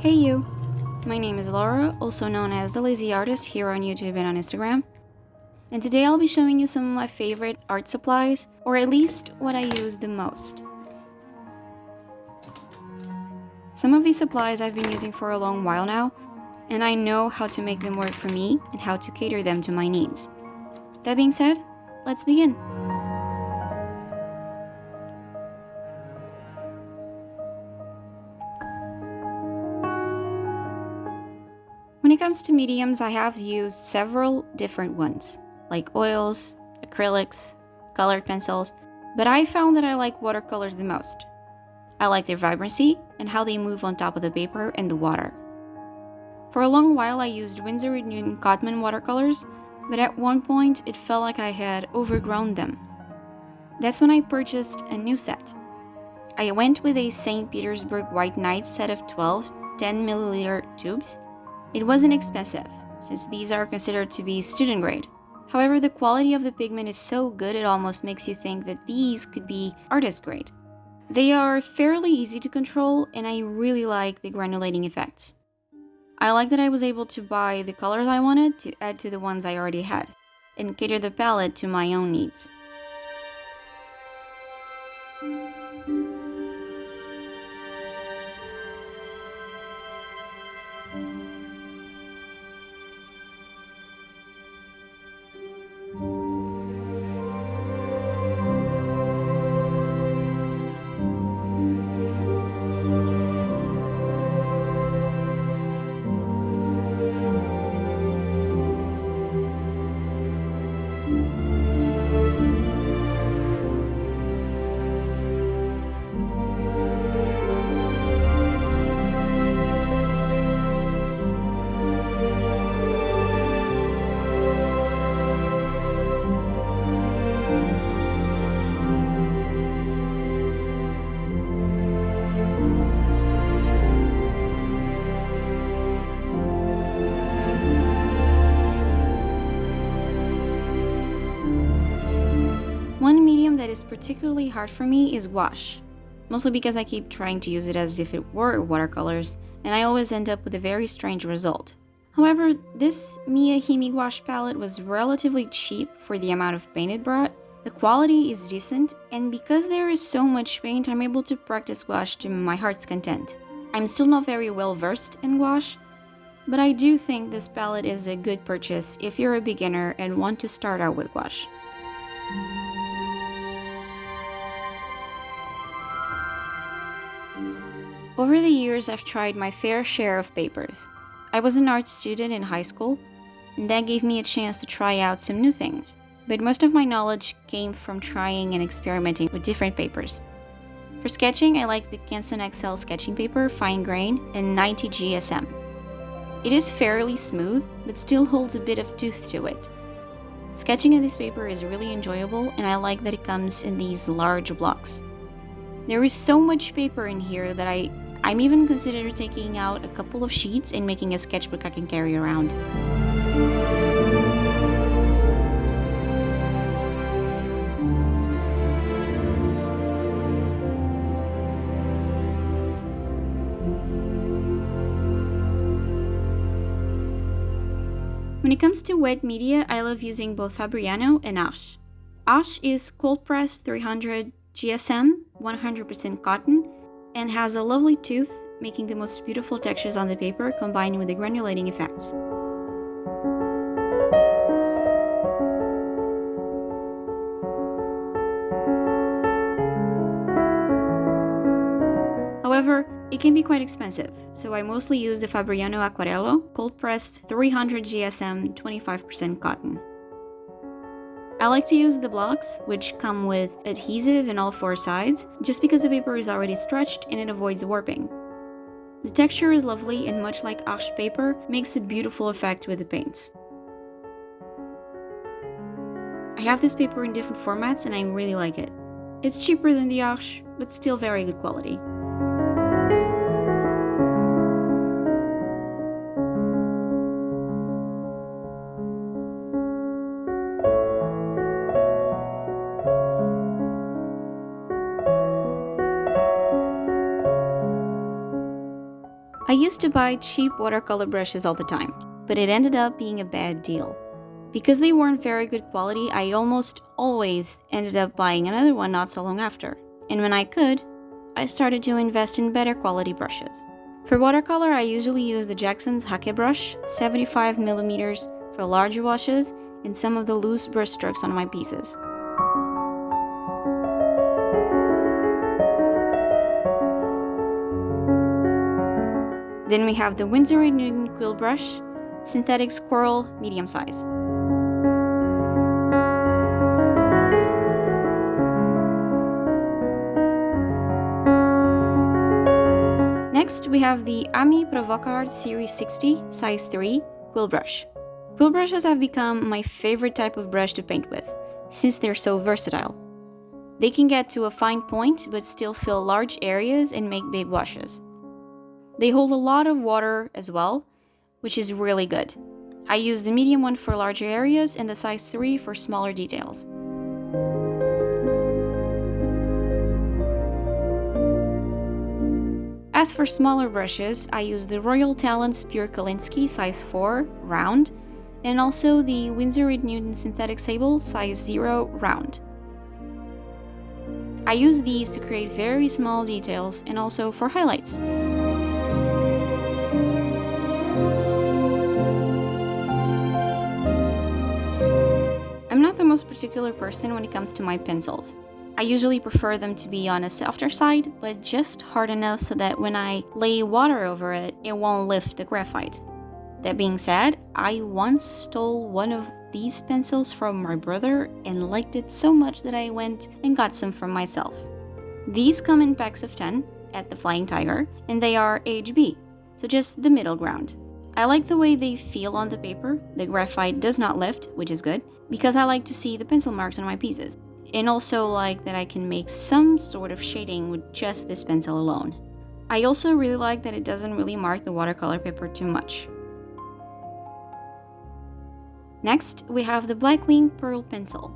Hey you! My name is Laura, also known as the Lazy Artist here on YouTube and on Instagram. And today I'll be showing you some of my favorite art supplies, or at least what I use the most. Some of these supplies I've been using for a long while now, and I know how to make them work for me and how to cater them to my needs. That being said, let's begin! When it comes to mediums, I have used several different ones, like oils, acrylics, colored pencils, but I found that I like watercolors the most. I like their vibrancy and how they move on top of the paper and the water. For a long while I used Winsor & Newton Cotman watercolors, but at one point it felt like I had overgrown them. That's when I purchased a new set. I went with a St. Petersburg White Knight set of 12 10ml tubes. It wasn't expensive, since these are considered to be student grade. However, the quality of the pigment is so good it almost makes you think that these could be artist grade. They are fairly easy to control, and I really like the granulating effects. I like that I was able to buy the colors I wanted to add to the ones I already had, and cater the palette to my own needs. One medium that is particularly hard for me is gouache, mostly because I keep trying to use it as if it were watercolors, and I always end up with a very strange result. However, this Mia Himi gouache palette was relatively cheap for the amount of paint it brought. The quality is decent, and because there is so much paint, I'm able to practice gouache to my heart's content. I'm still not very well versed in gouache, but I do think this palette is a good purchase if you're a beginner and want to start out with gouache. Over the years, I've tried my fair share of papers. I was an art student in high school, and that gave me a chance to try out some new things. But most of my knowledge came from trying and experimenting with different papers. For sketching, I like the Canson XL sketching paper, fine grain, and 90 GSM. It is fairly smooth, but still holds a bit of tooth to it. Sketching in this paper is really enjoyable, and I like that it comes in these large blocks. There is so much paper in here that I'm even considering taking out a couple of sheets and making a sketchbook I can carry around. When it comes to wet media, I love using both Fabriano and Ash. Ash is cold pressed 300 GSM, 100% cotton, and has a lovely tooth, making the most beautiful textures on the paper combined with the granulating effects. However, it can be quite expensive, so I mostly use the Fabriano Aquarello, cold pressed 300 GSM, 25% cotton. I like to use the blocks, which come with adhesive in all four sides, just because the paper is already stretched and it avoids warping. The texture is lovely and much like Ash paper, makes a beautiful effect with the paints. I have this paper in different formats and I really like it. It's cheaper than the Ash, but still very good quality. I used to buy cheap watercolor brushes all the time, but it ended up being a bad deal. Because they weren't very good quality, I almost always ended up buying another one not so long after. And when I could, I started to invest in better quality brushes. For watercolor, I usually use the Jackson's Hake brush, 75mm for larger washes, and some of the loose brush strokes on my pieces. Then we have the Winsor & Newton quill brush, synthetic squirrel, medium size. Next, we have the Ami Provocart Series 60, size 3, quill brush. Quill brushes have become my favorite type of brush to paint with, since they're so versatile. They can get to a fine point, but still fill large areas and make big washes. They hold a lot of water as well, which is really good. I use the medium one for larger areas and the size 3 for smaller details. As for smaller brushes, I use the Royal Talents Pure Kolinsky size 4 round and also the Winsor & Newton Synthetic Sable size 0 round. I use these to create very small details and also for highlights. I'm not the most particular person when it comes to my pencils. I usually prefer them to be on a softer side, but just hard enough so that when I lay water over it, it won't lift the graphite. That being said, I once stole one of these pencils from my brother and liked it so much that I went and got some for myself. These come in packs of 10 at the Flying Tiger, and they are HB, so just the middle ground. I like the way they feel on the paper. The graphite does not lift, which is good, because I like to see the pencil marks on my pieces. And also like that I can make some sort of shading with just this pencil alone. I also really like that it doesn't really mark the watercolor paper too much. Next, we have the Blackwing Pearl Pencil.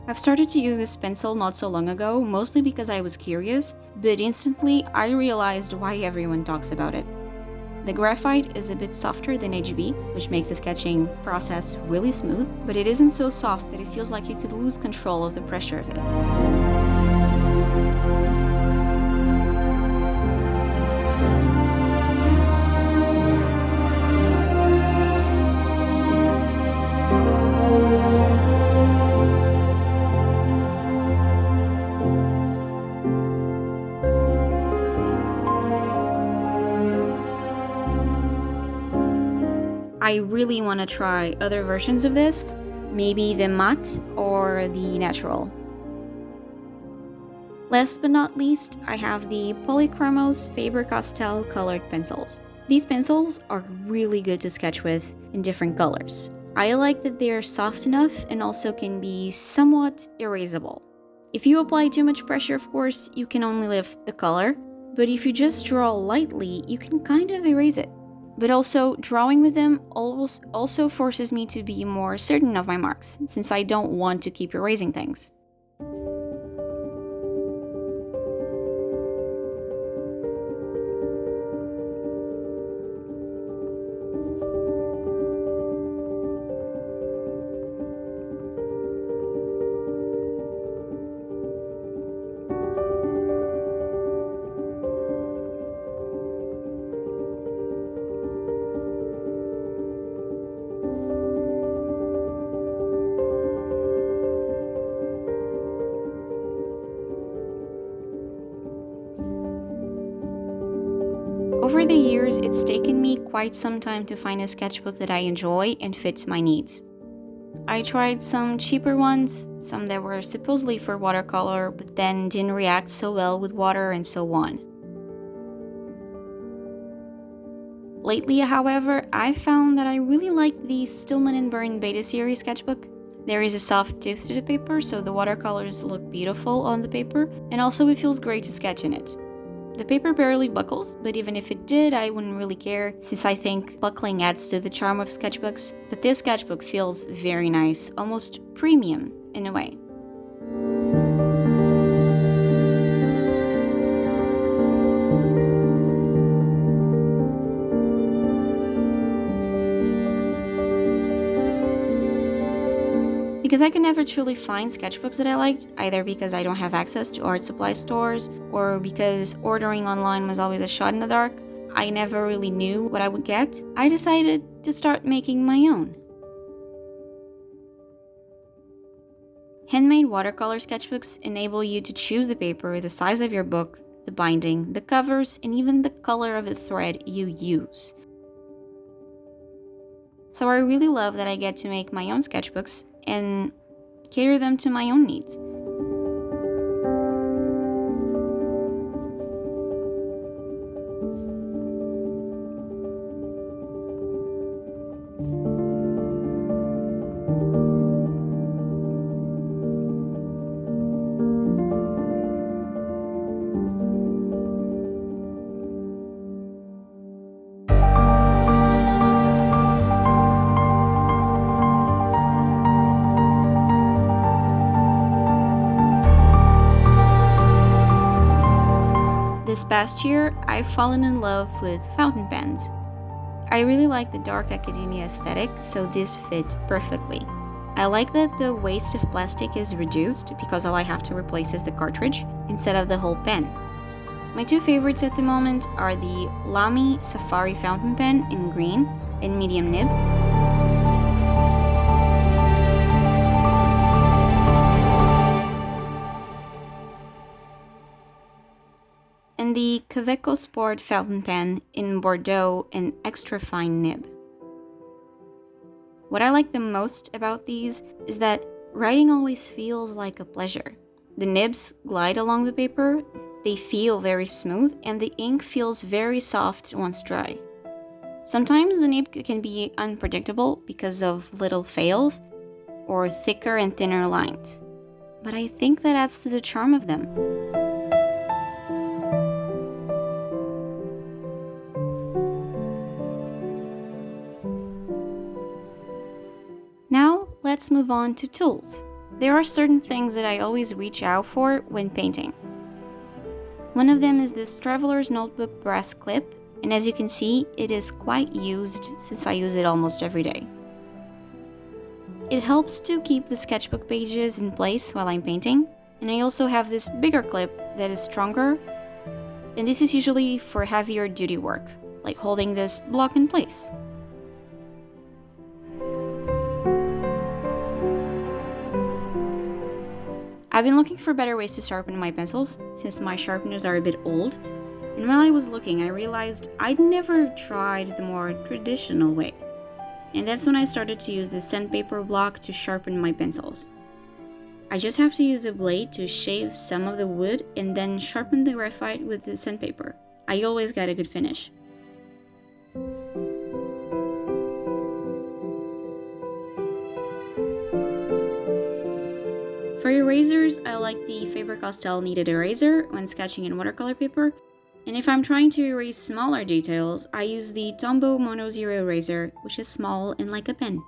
I've started to use this pencil not so long ago, mostly because I was curious, but instantly I realized why everyone talks about it. The graphite is a bit softer than HB, which makes the sketching process really smooth, but it isn't so soft that it feels like you could lose control of the pressure of it. I really want to try other versions of this, maybe the matte or the natural. Last but not least, I have the Polychromos Faber-Castell colored pencils. These pencils are really good to sketch with in different colors. I like that they're soft enough and also can be somewhat erasable. If you apply too much pressure, of course, you can only lift the color, but if you just draw lightly, you can kind of erase it. But also, drawing with them also forces me to be more certain of my marks, since I don't want to keep erasing things. Over the years, it's taken me quite some time to find a sketchbook that I enjoy and fits my needs. I tried some cheaper ones, some that were supposedly for watercolor, but then didn't react so well with water and so on. Lately, however, I've found that I really like the Stillman & Byrne Beta Series sketchbook. There is a soft tooth to the paper, so the watercolors look beautiful on the paper, and also it feels great to sketch in it. The paper barely buckles, but even if it did, I wouldn't really care, since I think buckling adds to the charm of sketchbooks. But this sketchbook feels very nice, almost premium in a way. Because I could never truly find sketchbooks that I liked, either because I don't have access to art supply stores or because ordering online was always a shot in the dark. I never really knew what I would get. I decided to start making my own. Handmade watercolor sketchbooks enable you to choose the paper, the size of your book, the binding, the covers, and even the color of the thread you use. So I really love that I get to make my own sketchbooks and cater them to my own needs. This past year, I've fallen in love with fountain pens. I really like the dark academia aesthetic, so this fit perfectly. I like that the waste of plastic is reduced because all I have to replace is the cartridge instead of the whole pen. My two favorites at the moment are the Lamy Safari fountain pen in green and medium nib, and the Kaweco Sport fountain pen in Bordeaux and extra fine nib. What I like the most about these is that writing always feels like a pleasure. The nibs glide along the paper, they feel very smooth, and the ink feels very soft once dry. Sometimes the nib can be unpredictable because of little fails or thicker and thinner lines, but I think that adds to the charm of them. Now, let's move on to tools. There are certain things that I always reach out for when painting. One of them is this Traveler's Notebook brass clip, and as you can see, it is quite used since I use it almost every day. It helps to keep the sketchbook pages in place while I'm painting, and I also have this bigger clip that is stronger, and this is usually for heavier duty work, like holding this block in place. I've been looking for better ways to sharpen my pencils, since my sharpeners are a bit old, and while I was looking, I realized I'd never tried the more traditional way. And that's when I started to use the sandpaper block to sharpen my pencils. I just have to use a blade to shave some of the wood and then sharpen the graphite with the sandpaper. I always get a good finish. For erasers, I like the Faber-Castell kneaded eraser when sketching in watercolor paper, and if I'm trying to erase smaller details, I use the Tombow Mono Zero eraser, which is small and like a pen.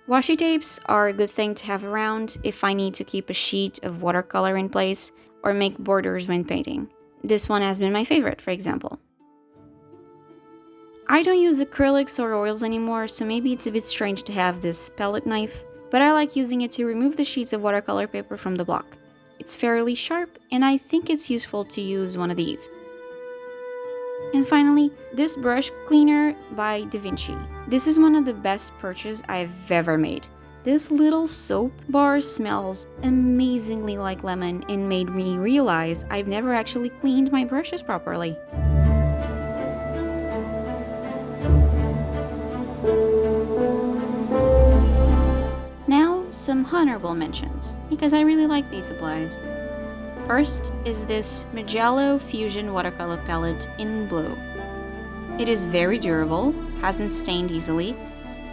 Washi tapes are a good thing to have around if I need to keep a sheet of watercolor in place or make borders when painting. This one has been my favorite, for example. I don't use acrylics or oils anymore, so maybe it's a bit strange to have this palette knife, but I like using it to remove the sheets of watercolor paper from the block. It's fairly sharp, and I think it's useful to use one of these. And finally, this brush cleaner by Da Vinci. This is one of the best purchases I've ever made. This little soap bar smells amazingly like lemon and made me realize I've never actually cleaned my brushes properly. Some honorable mentions, because I really like these supplies. First is this Magello Fusion watercolor palette in blue. It is very durable, hasn't stained easily,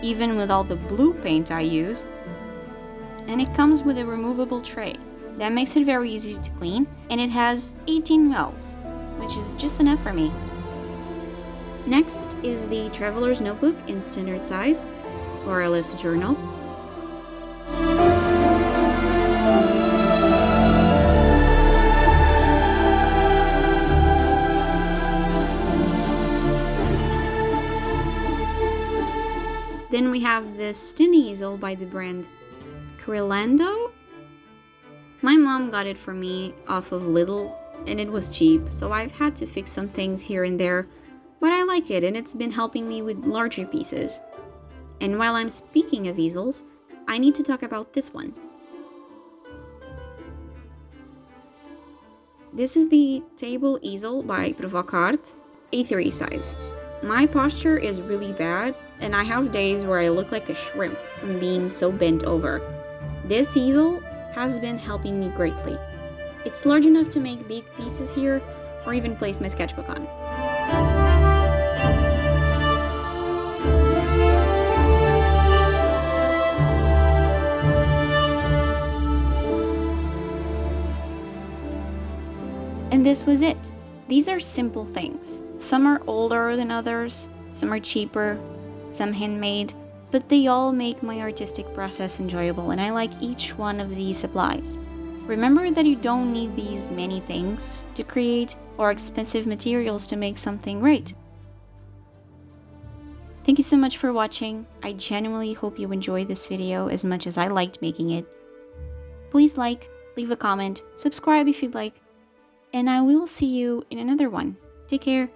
even with all the blue paint I use, and it comes with a removable tray. That makes it very easy to clean, and it has 18 mils, which is just enough for me. Next is the Traveler's Notebook in standard size, where I love to journal. Then we have this tin easel by the brand Quilando. My mom got it for me off of Lidl and it was cheap, so I've had to fix some things here and there, but I like it and it's been helping me with larger pieces. And while I'm speaking of easels, I need to talk about this one. This is the table easel by Provocart, A3 size. My posture is really bad, and I have days where I look like a shrimp from being so bent over. This easel has been helping me greatly. It's large enough to make big pieces here, or even place my sketchbook on. And this was it. These are simple things. Some are older than others, some are cheaper, some handmade, but they all make my artistic process enjoyable and I like each one of these supplies. Remember that you don't need these many things to create or expensive materials to make something great. Thank you so much for watching. I genuinely hope you enjoyed this video as much as I liked making it. Please like, leave a comment, subscribe if you'd like, and I will see you in another one. Take care.